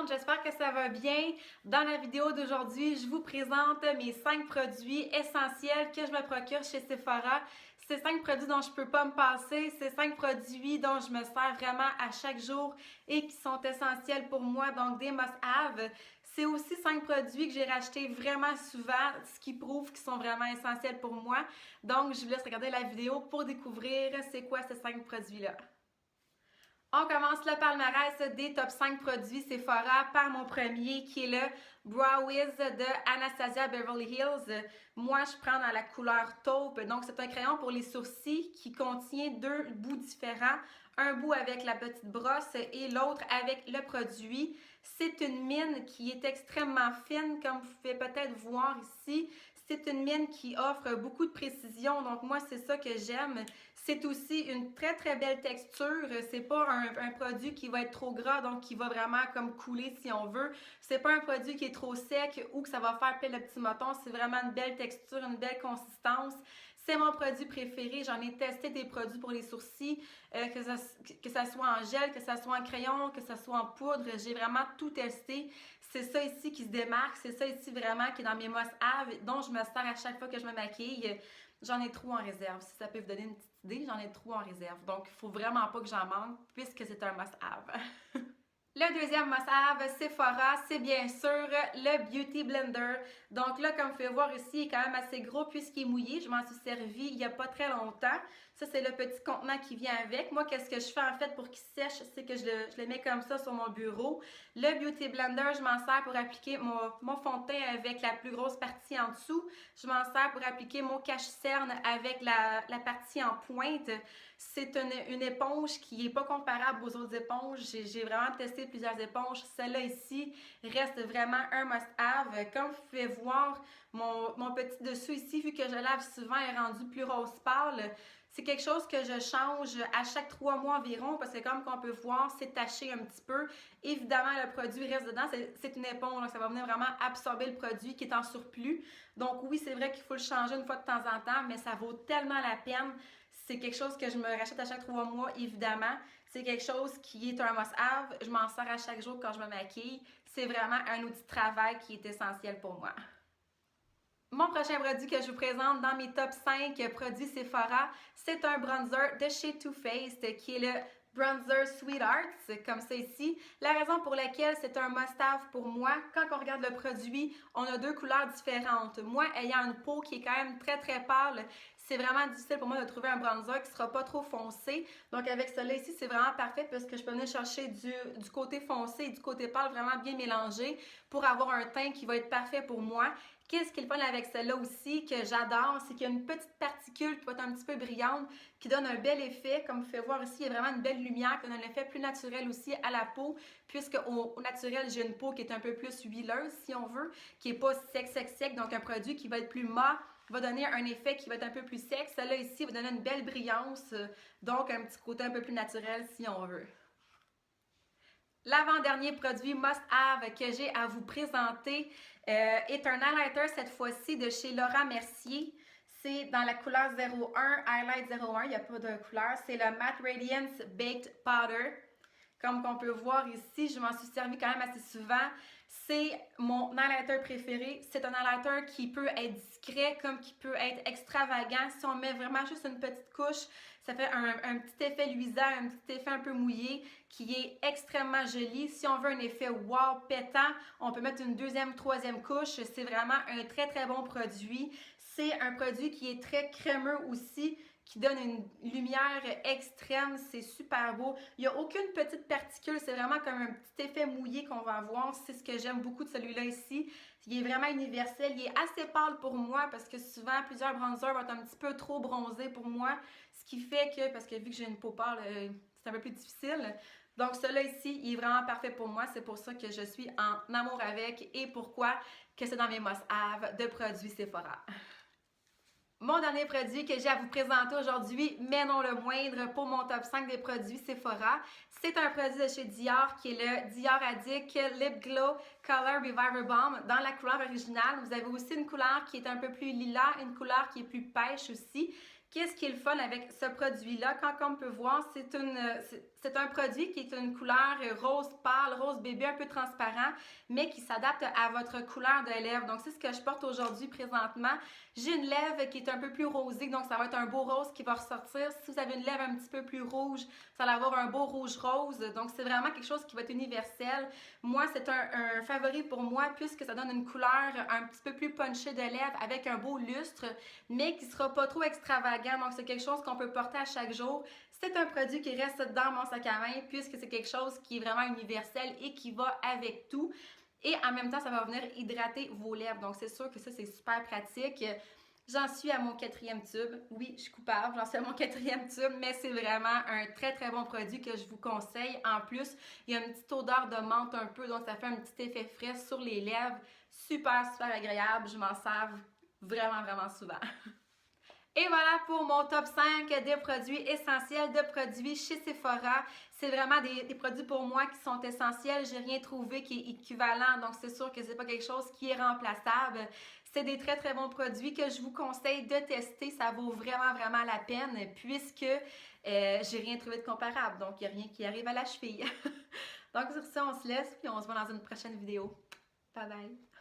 monde, j'espère que ça va bien. Dans la vidéo d'aujourd'hui, je vous présente mes 5 produits essentiels que je me procure chez Sephora. Ces 5 produits dont je ne peux pas me passer, ces 5 produits dont je me sers vraiment à chaque jour et qui sont essentiels pour moi, donc des must-have. C'est aussi 5 produits que j'ai rachetés vraiment souvent, ce qui prouve qu'ils sont vraiment essentiels pour moi. Donc, je vous laisse regarder la vidéo pour découvrir c'est quoi ces 5 produits-là. On commence le palmarès des top 5 produits Sephora par mon premier qui est le Brow Wiz de Anastasia Beverly Hills. Moi, je prends dans la couleur taupe. Donc, c'est un crayon pour les sourcils qui contient 2 bouts différents. Un bout avec la petite brosse et l'autre avec le produit. C'est une mine qui est extrêmement fine, comme vous pouvez peut-être voir ici. C'est une mine qui offre beaucoup de précision, donc moi, c'est ça que j'aime. C'est aussi une très, très belle texture. C'est pas un produit qui va être trop gras, donc qui va vraiment comme couler si on veut. C'est pas un produit qui est trop sec ou que ça va faire plein de petits motons. C'est vraiment une belle texture, une belle consistance. C'est mon produit préféré. J'en ai testé des produits pour les sourcils, que ça soit en gel, que ça soit en crayon, que ça soit en poudre. J'ai vraiment tout testé. C'est ça ici qui se démarque. C'est ça ici vraiment qui est dans mes must-have, dont je me sers à chaque fois que je me maquille. J'en ai trop en réserve. Si ça peut vous donner une petite idée, j'en ai trop en réserve. Donc, il ne faut vraiment pas que j'en manque puisque c'est un must-have. Le deuxième must-have Sephora, c'est bien sûr le Beauty Blender. Donc là, comme vous pouvez voir ici, il est quand même assez gros puisqu'il est mouillé. Je m'en suis servi il n'y a pas très longtemps. Ça, c'est le petit contenant qui vient avec. Moi, qu'est-ce que je fais en fait pour qu'il sèche? C'est que je le mets comme ça sur mon bureau. Le Beauty Blender, je m'en sers pour appliquer mon fond de teint avec la plus grosse partie en dessous. Je m'en sers pour appliquer mon cache-cerne avec la partie en pointe. C'est une éponge qui n'est pas comparable aux autres éponges. J'ai vraiment testé plusieurs éponges. Celle-là ici reste vraiment un must-have. Comme vous pouvez voir, mon petit dessous ici, vu que je lave souvent, est rendu plus rose pâle. C'est quelque chose que je change à chaque 3 mois environ parce que comme on peut voir, c'est taché un petit peu. Évidemment, le produit reste dedans. C'est une éponge, donc ça va venir vraiment absorber le produit qui est en surplus. Donc oui, c'est vrai qu'il faut le changer une fois de temps en temps, mais ça vaut tellement la peine. C'est quelque chose que je me rachète à chaque 3 mois, évidemment. C'est quelque chose qui est un must-have. Je m'en sers à chaque jour quand je me maquille. C'est vraiment un outil de travail qui est essentiel pour moi. Mon prochain produit que je vous présente dans mes top 5 produits Sephora, c'est un bronzer de chez Too Faced qui est le Bronzer Sweethearts, comme ça ici. La raison pour laquelle c'est un must-have pour moi, quand on regarde le produit, on a 2 couleurs différentes. Moi, ayant une peau qui est quand même très très pâle, c'est vraiment difficile pour moi de trouver un bronzer qui ne sera pas trop foncé. Donc avec celui-là ici, c'est vraiment parfait parce que je peux venir chercher du côté foncé et du côté pâle vraiment bien mélangé pour avoir un teint qui va être parfait pour moi. Qu'est-ce qui est le fun avec celle-là aussi que j'adore, c'est qu'il y a une petite particule qui va être un petit peu brillante, qui donne un bel effet. Comme vous pouvez voir ici, il y a vraiment une belle lumière qui donne un effet plus naturel aussi à la peau, puisque au naturel, j'ai une peau qui est un peu plus huileuse, si on veut, qui n'est pas sec. Donc un produit qui va être plus mat va donner un effet qui va être un peu plus sec. Celle-là ici va donner une belle brillance, donc un petit côté un peu plus naturel, si on veut. L'avant-dernier produit must-have que j'ai à vous présenter est un highlighter cette fois-ci de chez Laura Mercier. C'est dans la couleur 01, Highlight 01, il n'y a pas de couleur. C'est le Matte Radiance Baked Powder. Comme on peut voir ici, je m'en suis servi quand même assez souvent. C'est mon highlighter préféré. C'est un highlighter qui peut être discret comme qui peut être extravagant. Si on met vraiment juste une petite couche, ça fait un petit effet luisant, un petit effet un peu mouillé qui est extrêmement joli. Si on veut un effet wow pétant, on peut mettre une deuxième, troisième couche. C'est vraiment un très très bon produit. C'est un produit qui est très crémeux aussi, qui donne une lumière extrême, c'est super beau. Il n'y a aucune petite particule, c'est vraiment comme un petit effet mouillé qu'on va avoir. C'est ce que j'aime beaucoup de celui-là ici. Il est vraiment universel, il est assez pâle pour moi parce que souvent plusieurs bronzers vont être un petit peu trop bronzés pour moi. Ce qui fait que, parce que vu que j'ai une peau pâle, c'est un peu plus difficile. Donc celui-là ici, il est vraiment parfait pour moi. C'est pour ça que je suis en amour avec et pourquoi que c'est dans mes must-have de produits Sephora. Mon dernier produit que j'ai à vous présenter aujourd'hui, mais non le moindre pour mon top 5 des produits Sephora, c'est un produit de chez Dior qui est le Dior Addict Lip Glow Color Reviver Balm dans la couleur originale. Vous avez aussi une couleur qui est un peu plus lilas, une couleur qui est plus pêche aussi. Qu'est-ce qui est le fun avec ce produit-là? Comme on peut voir, c'est un produit qui est une couleur rose pâle, rose bébé, un peu transparent, mais qui s'adapte à votre couleur de lèvres. Donc, c'est ce que je porte aujourd'hui présentement. J'ai une lèvre qui est un peu plus rosée, donc ça va être un beau rose qui va ressortir. Si vous avez une lèvre un petit peu plus rouge, ça va avoir un beau rouge rose. Donc, c'est vraiment quelque chose qui va être universel. Moi, c'est un favori pour moi puisque ça donne une couleur un petit peu plus punchée de lèvres avec un beau lustre, mais qui ne sera pas trop extravagant. Donc, c'est quelque chose qu'on peut porter à chaque jour. C'est un produit qui reste dans mon sac à main puisque c'est quelque chose qui est vraiment universel et qui va avec tout. Et en même temps, ça va venir hydrater vos lèvres. Donc, c'est sûr que ça, c'est super pratique. J'en suis à mon 4e tube. Oui, je suis coupable, j'en suis à mon 4e tube, mais c'est vraiment un très, très bon produit que je vous conseille. En plus, il y a une petite odeur de menthe un peu, donc ça fait un petit effet frais sur les lèvres. Super, super agréable. Je m'en sers vraiment, vraiment souvent. Et voilà pour mon top 5 des produits essentiels de produits chez Sephora. C'est vraiment des produits pour moi qui sont essentiels. J'ai rien trouvé qui est équivalent, donc c'est sûr que c'est pas quelque chose qui est remplaçable. C'est des très très bons produits que je vous conseille de tester. Ça vaut vraiment vraiment la peine puisque j'ai rien trouvé de comparable. Donc il n'y a rien qui arrive à la cheville. Donc sur ça, on se laisse puis on se voit dans une prochaine vidéo. Bye bye!